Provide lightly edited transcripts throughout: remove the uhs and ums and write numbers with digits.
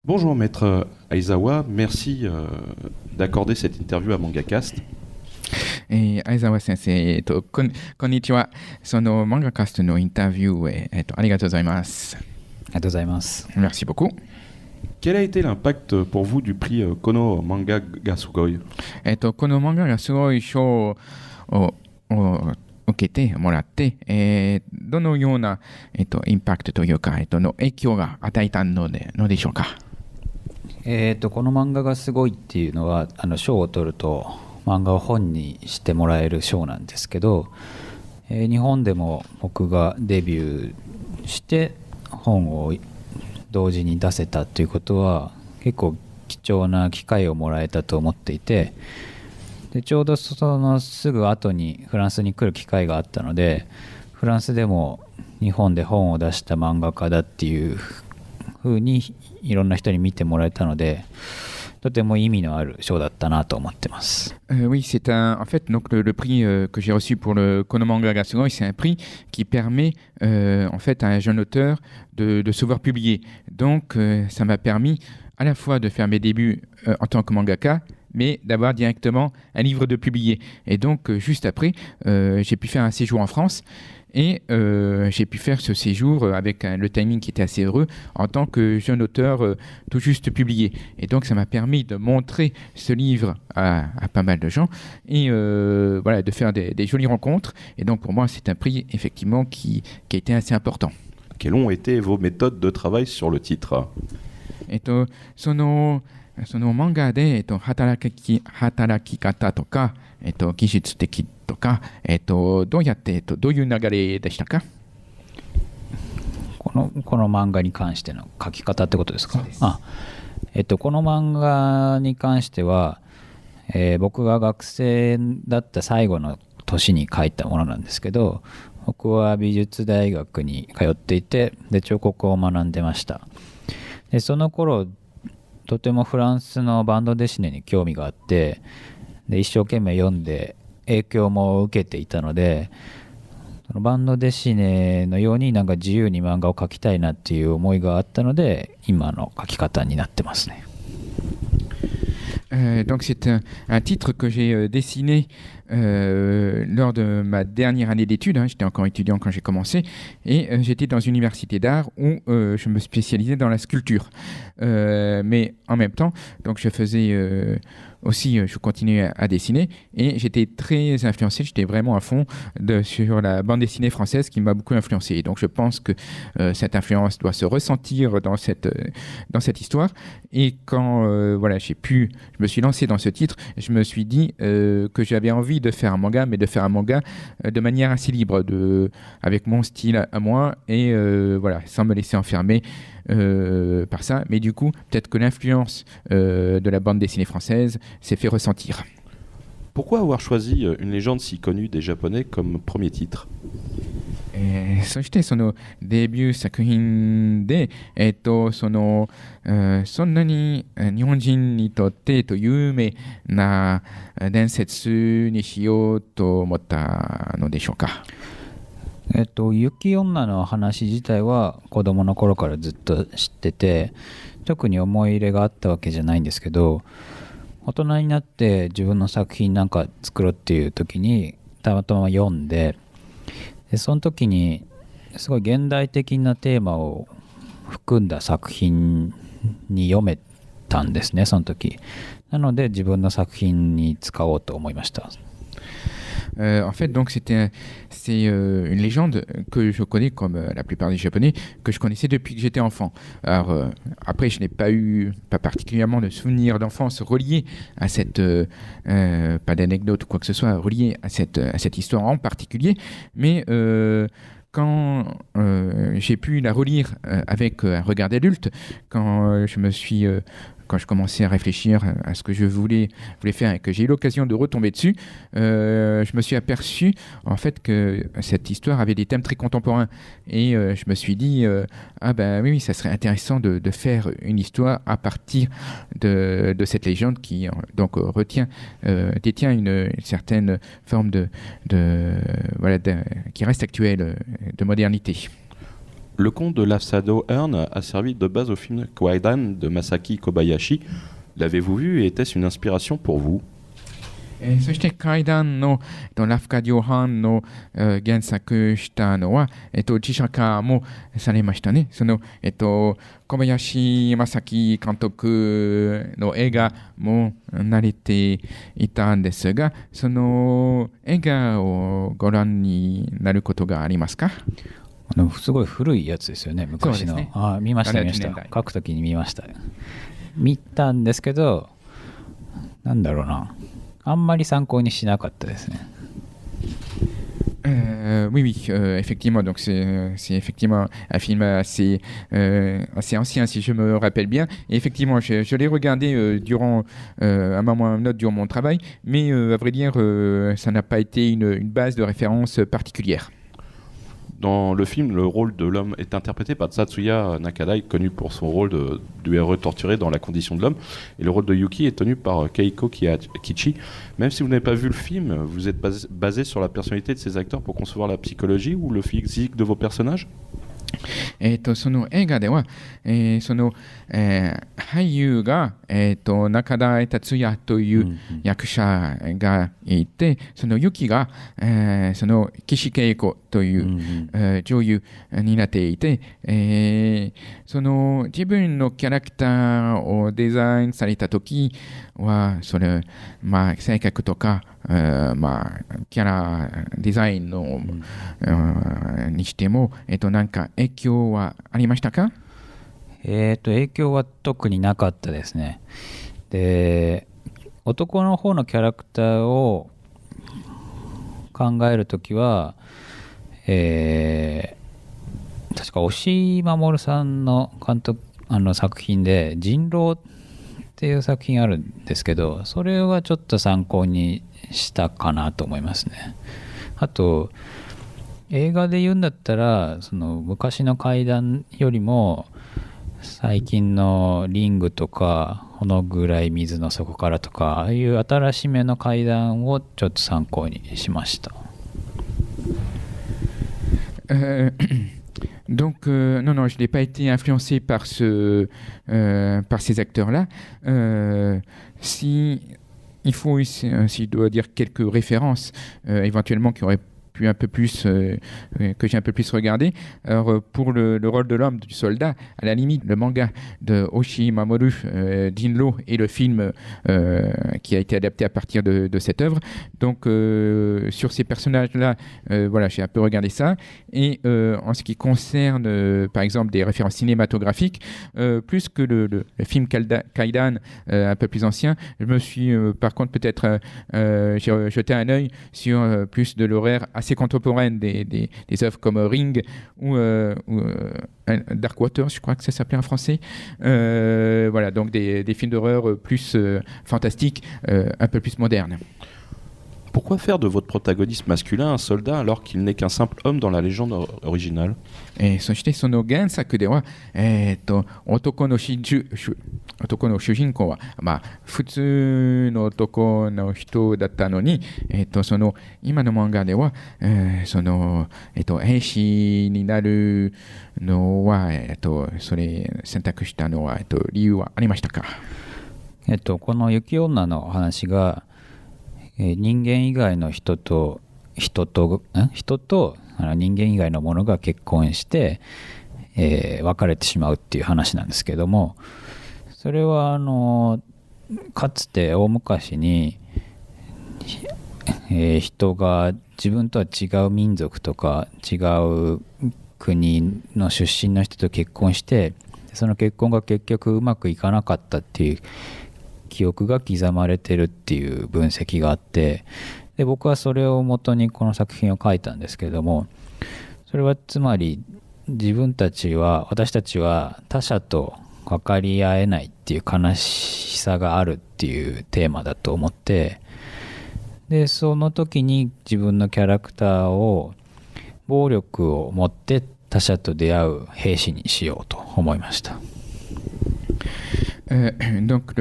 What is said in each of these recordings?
Bonjour maître Aizawa, merci d'accorder cette interview à MangaCast. 相沢先生、こんにちは。その漫画カストのインタビューへ、ありがとうございます。ありがとうございます。Merci beaucoup. Quel a été l'impact pour vous du prix Kono Manga ga Sugoi? この漫画がすごい賞を受けてもらって、どのような、インパクトというか、の影響が与えたのでしょうか。この漫画がすごいっていうのは賞を取ると漫画を本にしてもらえる賞なんですけど、日本でも僕がデビューして本を同時に出せたということは結構貴重な機会をもらえたと思っていて、でちょうどそのすぐ後にフランスに来る機会があったので、フランスでも日本で本を出した漫画家だっていう風にいろんな人に見てもらえたので、とても意味のある賞だったなと思ってます。Oui, c'est en fait donc le prix que j'ai reçu pour le Kono Manga ga Sugoi, c'est un prix qui permet en fait à un jeune auteur de se voir publier. Donc ça m'a permis à la fois de faire mes débuts en tant que mangaka, mais d'avoir directement un livre de publié. Et donc juste après, j'ai pu faire un séjour en France. Et j'ai pu faire ce séjour avec le timing qui était assez heureux en tant que jeune auteur tout juste publié. Et donc ça m'a permis de montrer ce livre à pas mal de gens et voilà, de faire des jolies rencontres. Et donc pour moi c'est un prix effectivement qui a été assez important. Quelles ont été vos méthodes de travail sur le titre? その漫画で、働き方とか、技術的とか、どうやって、どういう流れでしたか？この漫画に関しての書き方ってことですか？そうです。この漫画に関しては、僕が学生だった最後の年に書いたものなんですけど、僕は美術大学に通っていて、で彫刻を学んでました。でその頃とてもフランスのバンドデシネに興味があって、で一生懸命読んで影響も受けていたので、そのバンドデシネのようになんか自由に漫画を描きたいなっていう思いがあったので、今の描き方になってますね。Donc c'est un titre que j'ai dessiné lors de ma dernière année d'études. J'étais encore étudiant quand j'ai commencé et j'étais dans une université d'art où je me spécialisais dans la sculpture. Mais en même temps, donc je faisais aussi, je continuais à dessiner et j'étais très influencé, j'étais vraiment à fond sur la bande dessinée française qui m'a beaucoup influencé. Et donc je pense que cette influence doit se ressentir dans cette histoire. Et quand voilà, je me suis lancé dans ce titre, je me suis dit que j'avais envie de faire un manga, mais de faire un manga de manière assez libre, avec mon style à moi et voilà, sans me laisser enfermer par ça. Mais du coup, peut-être que l'influence de la bande dessinée française s'est fait ressentir. Pourquoi avoir choisi une légende si connue des Japonais comme premier titre? そしてそのデビュー作品で、そんなに日本人にとって有名な伝説にしようと思ったのでしょうか？雪女の話自体は子供の頃からずっと知ってて、特に思い入れがあったわけじゃないんですけど、大人になって自分の作品なんか作ろうっていう時にたまたま読んで、その時にすごい現代的なテーマを含んだ作品に読めたんですね、その時。なので自分の作品に使おうと思いました。En fait, donc c'est une légende que je connais comme la plupart des Japonais, que je connaissais depuis que j'étais enfant. Alors après, je n'ai pas particulièrement de souvenirs d'enfance reliés à cette, pas d'anecdote ou quoi que ce soit relié à cette histoire en particulier, mais quand j'ai pu la relire avec un regard d'adulte, quand je commençais à réfléchir à ce que je voulais faire et que j'ai eu l'occasion de retomber dessus, je me suis aperçu en fait que cette histoire avait des thèmes très contemporains et je me suis dit ah ben oui, ça serait intéressant de faire une histoire à partir de cette légende qui donc détient une certaine forme voilà, qui reste actuelle de modernité. Le conte de l'Asado Earn a servi de base au film Kwaidan de Masaki Kobayashi. L'avez-vous vu et était-ce une inspiration pour vous? そして怪談のラフカディオハンの原作したのは、自社化もされましたね。小林正樹監督の映画も慣れていたんですが、その映画をご覧になることがありますか？すごい古いやつですよね、昔の。ね、見ました見ました。書くときに見ました。見たんですけど、なんだろうな。あんまり参考にしなかったですね。Oui, oui, effectivement. Donc c'est effectivement un film assez ancien, si je me rappelle bien. Et effectivement, je l'ai regardé durant un moment ou un autre durant mon travail, mais à vrai dire, ça n'a pas été une base de référence particulière. Dans le film, le rôle de l'homme est interprété par Tatsuya Nakadai, connu pour son rôle du héros torturé dans La Condition de l'homme. Et le rôle de Yuki est tenu par Keiko Kichi. Même si vous n'avez pas vu le film, vous êtes basé sur la personnalité de ces acteurs pour concevoir la psychologie ou le physique de vos personnages? その映画では、俳優が、中田達也という役者がいて、そのユキが、その岸恵子という、女優になっていて、その自分のキャラクターをデザインされた時は性格とか、キャラデザインの、にしても、なんか影響はありましたか？影響は特になかったですね。で、男の方のキャラクターを考えるときは、確か押井守さんの監督作品で人狼っていう作品あるんですけど、それはちょっと参考にしたかなと思いますね。あと映画で言うんだったら、その昔の怪談よりも最近のリングとかこのぐらい水の底からとか、ああいう新しめの怪談をちょっと参考にしました。Donc, non, je n'ai pas été influencé par ces acteurs-là. Si je dois dire quelques références, éventuellement qui auraient pu un peu plus que j'ai un peu plus regardé. Alors pour le rôle de l'homme, du soldat, à la limite, le manga de Oshii Mamoru, Jinro, et le film qui a été adapté à partir de cette œuvre. Donc sur ces personnages-là, voilà, j'ai un peu regardé ça. Et en ce qui concerne, par exemple, des références cinématographiques, plus que le film Kaidan, un peu plus ancien, je me suis par contre peut-être j'ai jeté un œil sur plus de l'horaire assez contemporaine des œuvres comme Ring ou Dark Waters, je crois que ça s'appelait en français. Voilà, donc des films d'horreur plus fantastiques, un peu plus modernes. Pourquoi faire de votre protagoniste masculin un soldat alors qu'il n'est qu'un simple homme dans la légende originale? そしてその原作では、男の主人公は、普通の男の人だったのに、その今の漫画では、兵士になるのは、それ選択したのは、理由はありましたか？この雪女の話が人間以外の人と人間以外のものが結婚して、別れてしまうっていう話なんですけども、それはかつて大昔に、人が自分とは違う民族とか違う国の出身の人と結婚して、その結婚が結局うまくいかなかったっていう記憶が刻まれてるっていう分析があって、で僕はそれを元にこの作品を書いたんですけれども、それはつまり私たちは他者と分かり合えないっていう悲しさがあるっていうテーマだと思って、でその時に自分のキャラクターを暴力を持って他者と出会う兵士にしようと思いました。Donc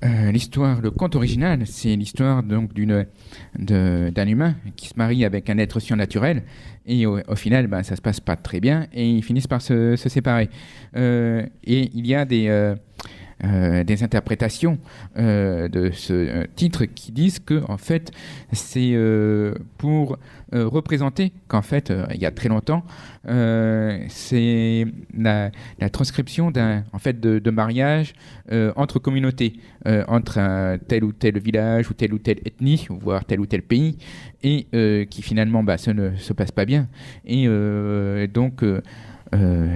L'histoire, le conte original, c'est l'histoire donc d'un humain qui se marie avec un être surnaturel et au final, ça se passe pas très bien et ils finissent par se séparer. Et il y a des interprétations de ce titre qui disent que en fait c'est pour représenter qu'en fait il y a très longtemps c'est la transcription de mariage entre communautés, entre un tel ou tel village ou telle ethnie, voire tel ou tel pays, et qui finalement ça ne se passe pas bien. Et donc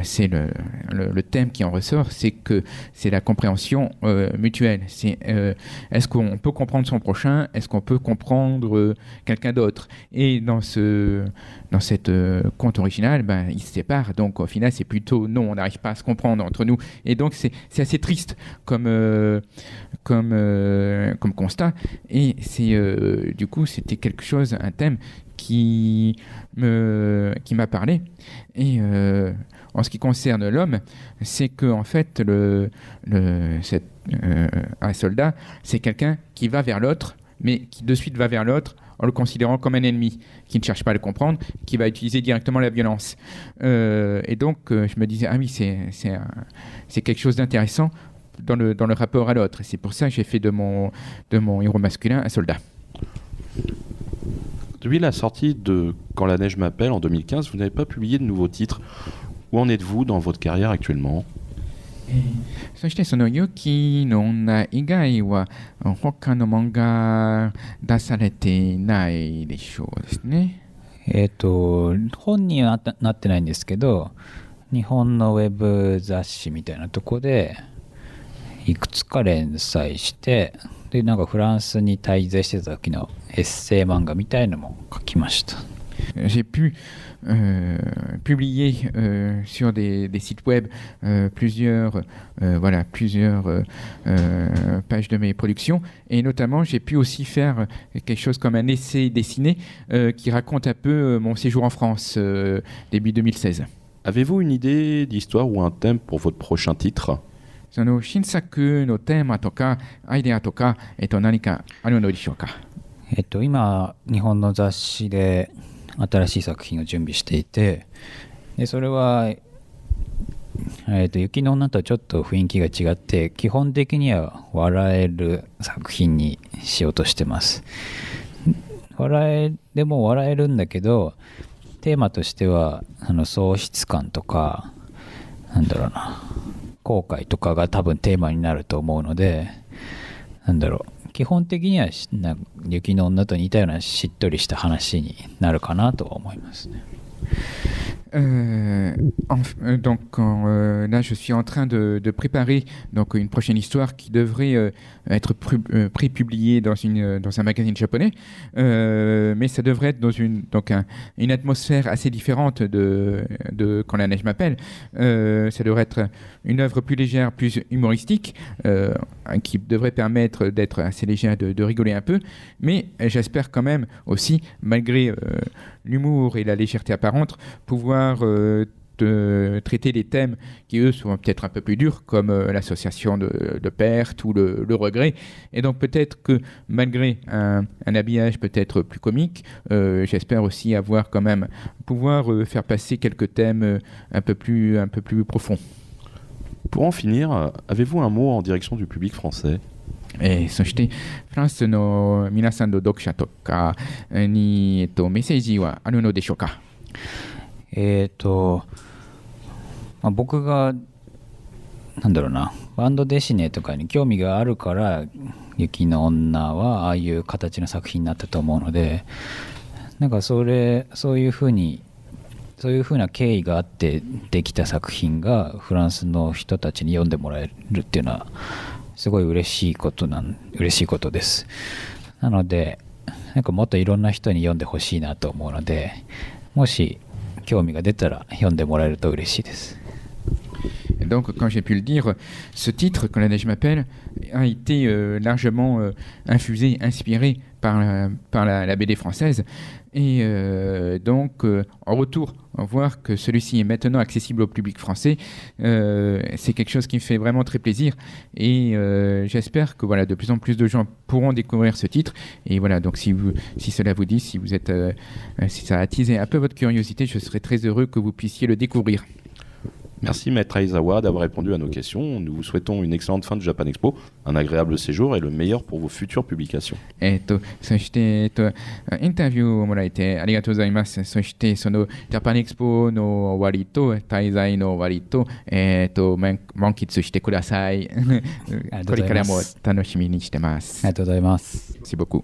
c'est le thème qui en ressort, c'est que c'est la compréhension mutuelle. C'est est-ce qu'on peut comprendre son prochain, est-ce qu'on peut comprendre quelqu'un d'autre. Et dans cette conte original, ils se séparent. Donc au final, c'est plutôt non, on n'arrive pas à se comprendre entre nous. Et donc c'est assez triste comme constat. Et c'est du coup c'était quelque chose, un thème qui m'a parlé. Et en ce qui concerne l'homme, c'est que en fait un soldat, c'est quelqu'un qui va vers l'autre, mais qui de suite va vers l'autre en le considérant comme un ennemi, qui ne cherche pas à le comprendre, qui va utiliser directement la violence. Et donc je me disais, ah oui, c'est quelque chose d'intéressant dans le rapport à l'autre. Et c'est pour ça que j'ai fait de mon héros masculin un soldat. Depuis la sortie de Quand la neige m'appelle en 2015, vous n'avez pas publié de nouveaux titres. Où en êtes-vous dans votre carrière actuellement? そしてその雪の女以外は他の漫画出されていないでしょうですね。本にはなってないんですけど、日本のウェブ雑誌みたいなとこでいくつか連載して、でなんかフランスに滞在してた時のエッセイ漫画みたいのも書きました。J'ai pu publier sur des sites web plusieurs pages de mes productions, et notamment j'ai pu aussi faire quelque chose comme un essai dessiné qui raconte un peu mon séjour en France début 2016. Avez-vous une idée d'histoire ou un thème pour votre prochain titre? その新作のテーマとかアイデアとか、何かあるのでしょうか？今日本の雑誌で新しい作品を準備していて、でそれは、雪の女とはちょっと雰囲気が違って、基本的には笑える作品にしようとしてます。でも笑えるんだけど、テーマとしては喪失感とか後悔とかが多分テーマになると思うので、基本的には雪の女と似たようなしっとりした話になるかなとは思いますね。Donc là, je suis en train de préparer donc une prochaine histoire qui devrait être prépubliée dans un magazine japonais, mais ça devrait être dans une atmosphère assez différente de Quand la neige m'appelle. Ça devrait être une œuvre plus légère, plus humoristique, qui devrait permettre d'être assez légère, de rigoler un peu, mais j'espère quand même aussi, malgré l'humour et la légèreté apparente, pouvoir traiter des thèmes qui, eux, sont peut-être un peu plus durs, comme l'association de perte ou le regret. Et donc peut-être que malgré un habillage peut-être plus comique, j'espère aussi pouvoir faire passer quelques thèmes un peu plus profonds. Pour en finir, avez-vous un mot en direction du public français? そしてフランスの皆さんの読者とかに、メッセージはあるのでしょうか？僕がバンドデシネとかに興味があるから雪の女はああいう形の作品になったと思うので、そういうふうな経緯があってできた作品がフランスの人たちに読んでもらえるっていうのはすごい嬉しいことです。なのでもっといろんな人に読んでほしいなと思うので、もし興味が出たら読んでもらえると嬉しいです。Donc, comme j'ai pu le dire, ce titre, Quand la neige m'appelle, a été largement inspiré par la BD française. Et donc, en retour, voir que celui-ci est maintenant accessible au public français, c'est quelque chose qui me fait vraiment très plaisir. Et j'espère que de plus en plus de gens pourront découvrir ce titre. Et voilà, donc si cela vous dit, si ça a attisé un peu votre curiosité, je serais très heureux que vous puissiez le découvrir. Merci Maître Aizawa d'avoir répondu à nos questions. Nous vous souhaitons une excellente fin de Japan Expo, un agréable séjour et le meilleur pour vos futures publications. そして、インタビューをもらえてありがとうございます。そして、そのジャパンエクスポの終わりと滞在の終わりと、満喫してください。これからも楽しみにしてます。ありがとうございます。Merci beaucoup.